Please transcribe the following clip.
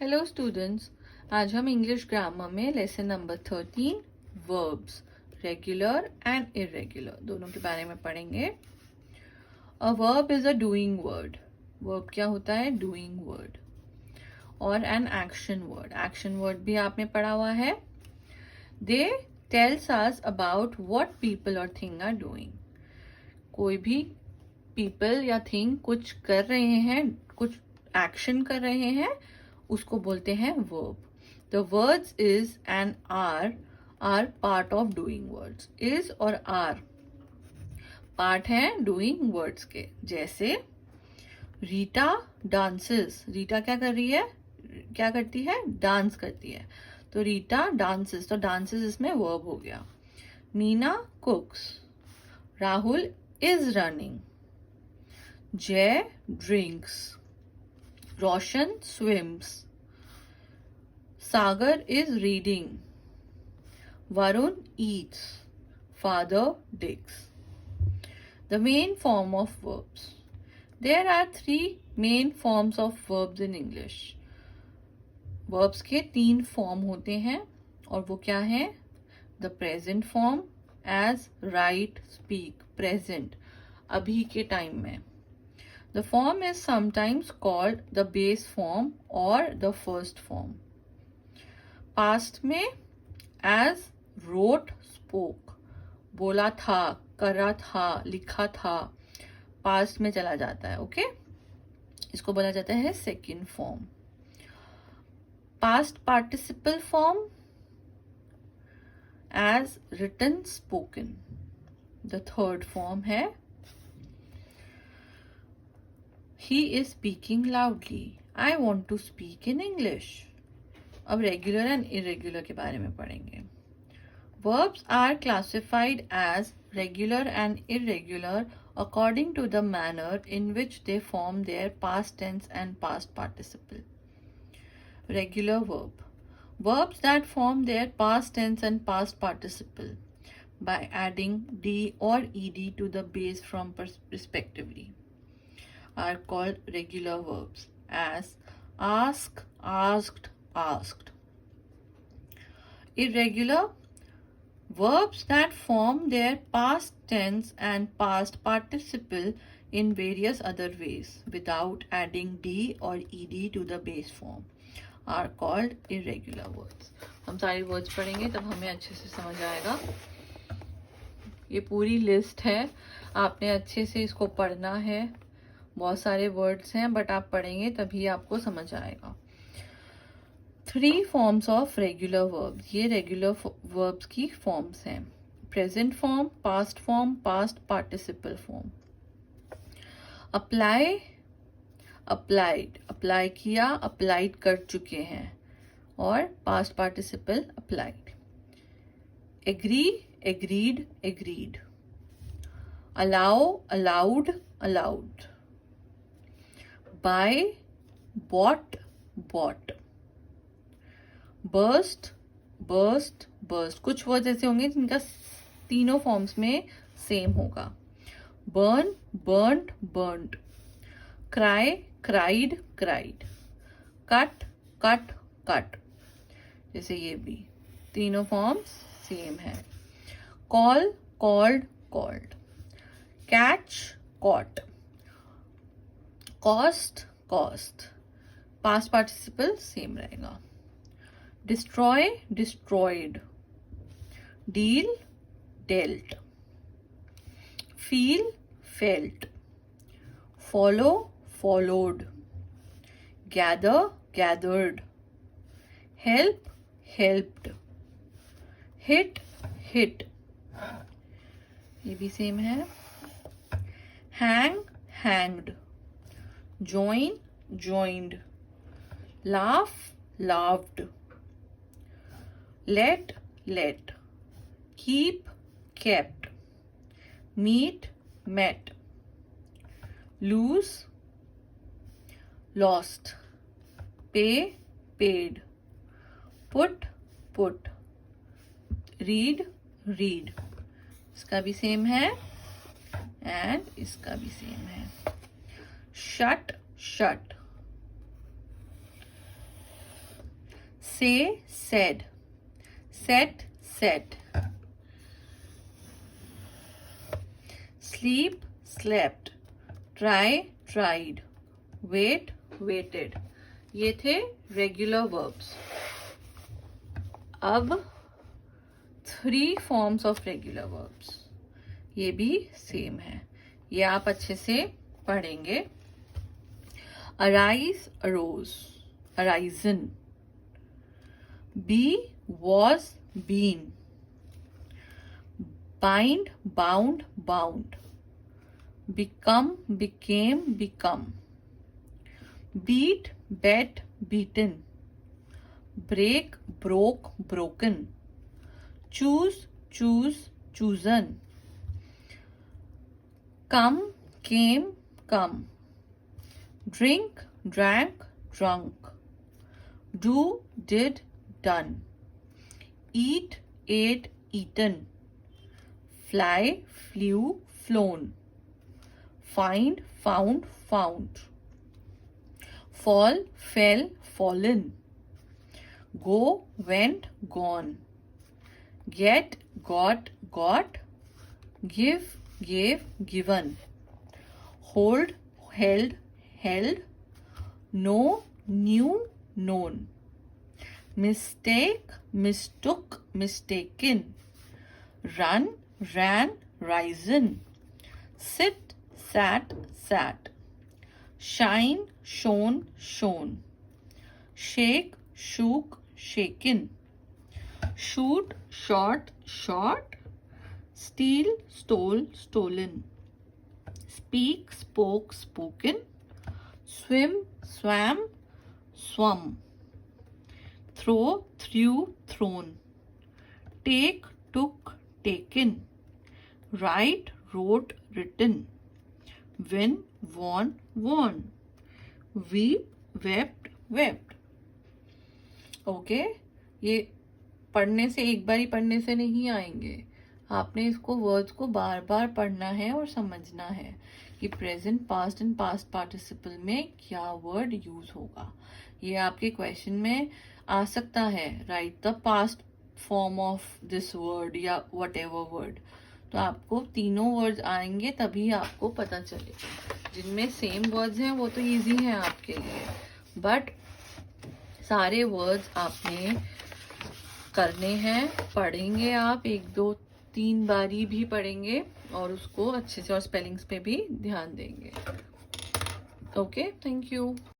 Hello students, आज हम English grammar में lesson number 13 verbs regular and irregular दोनों के बारे में पढ़ेंगे। A verb is a doing word. Verb क्या होता है? Doing word. और an action word. Action word भी आपने पढ़ा हुआ है। They tell us about what people और थिंग आर डूइंग। कोई भी पीपल या थिंग कुछ कर रहे हैं, कुछ एक्शन कर रहे हैं, उसको बोलते हैं verb. The words is and are part of doing words. Is और आर पार्ट हैं डूइंग वर्ड्स के। जैसे रीटा डांसेस। रीटा क्या कर रही है? क्या करती है? डांस करती है। तो रीटा डांसेस, तो डांसेस इसमें वर्ब हो गया। Meena cooks. Rahul is running. Jay drinks. Roshan swims. Sagar is reading. Varun eats. Father digs. The main form of verbs. There are three main forms of verbs in English. Verbs के 3 form होते हैं और वो क्या है? The present form as write, speak, present, अभी के time में. The form is sometimes called the base form or the first form. Past में as wrote, spoke, बोला था, करा था, लिखा था, past में चला जाता है। ओके, इसको बोला जाता है second form. Past participle form as written, spoken, the third form है He is speaking loudly. I want to speak in English. अब रेगुलर एंड इरेगुलर के बारे में पढ़ेंगे। Verbs are classified as regular and irregular according to the manner in which they form their past tense and past participle. Regular verb. Verbs that form their past tense and past participle by adding d or ed to the base form respectively are called regular verbs, as ask, asked, asked. Irregular verbs that form their past tense and past participle in various other ways without adding d or ed to the base form are called irregular words. हम सारे words पढ़ेंगे तब हमें अच्छे से समझ आएगा। ये पूरी लिस्ट है, आपने अच्छे से इसको पढ़ना है। बहुत सारे वर्ड्स हैं बट आप पढ़ेंगे तभी आपको समझ आएगा। 3 फॉर्म्स ऑफ रेगुलर वर्ब्स। ये रेगुलर वर्ब्स की फॉर्म्स हैं। Present form, past form, past participle form. Apply, applied, apply किया, अप्लाइड कर चुके हैं, और past participle applied. Agree, agreed, agreed. Allow, allowed, allowed. buy, bought, bought. burst, burst, burst. कुछ word ऐसे होंगे जिनका तीनों फॉर्म्स में सेम होगा। burn, burnt, burnt. cry, cried, cried. cut, cut, cut. जैसे ये भी तीनों फॉर्म्स सेम है। call, called, called. catch, caught. Cost, cost. Past participle same रहेगा। Destroy, destroyed. Deal, dealt. Feel, felt. Follow, followed. Gather, gathered. Help, helped. Hit, hit, ये भी same है। Hang, hanged. join, joined. laugh, laughed. let, let. keep, kept. meet, met. lose, lost. pay, paid. put, put. read, read. इसका भी same है and इसका भी same है। shut, shut. Say, said. Set, set. Sleep, slept. Try, tried. Wait, waited. ये थे regular verbs. अब 3 forms of regular verbs, ये भी सेम है. ये आप अच्छे से पढ़ेंगे. Arise, arose. Arisen. Be, was, been. Bind, bound, bound. Become, became, become. Beat, bet, beaten. Break, broke, broken. Choose, choose, chosen. Come, came, come. Drink, drank, drunk. Do, did, done. Eat, ate, eaten. Fly, flew, flown. Find, found, found. Fall, fell, fallen. Go, went, gone. Get, got, got. Give, gave, given. Hold, held, held. Know, knew, known. Mistake, mistook, mistaken. Run, ran, risen. Sit, sat, sat. Shine, shone, shone. Shake, shook, shaken. Shoot, shot, shot. Steal, stole, stolen. Speak, spoke, spoken. Swim, swam, swum. Throw, threw, thrown. Take, took, taken. Write, wrote, written. Win, won, won. Weep, wept, wept. Okay, ये पढ़ने से, एक बार ही पढ़ने से नहीं आएंगे. आपने इसको वर्ड्स को बार बार पढ़ना है और समझना है कि present, past and past participle में क्या वर्ड यूज होगा. ये आपके क्वेश्चन में आ सकता है. Right the past form of this word या वट एवर वर्ड. तो आपको तीनों वर्ड्स आएंगे तभी आपको पता चलेगा. जिनमें सेम वर्ड्स हैं वो तो इजी हैं आपके लिए, बट सारे वर्ड्स आपने करने हैं. पढ़ेंगे आप 1, 2, 3 बारी भी पढ़ेंगे और उसको अच्छे से, और स्पेलिंग्स पे भी ध्यान देंगे. Okay, thank you.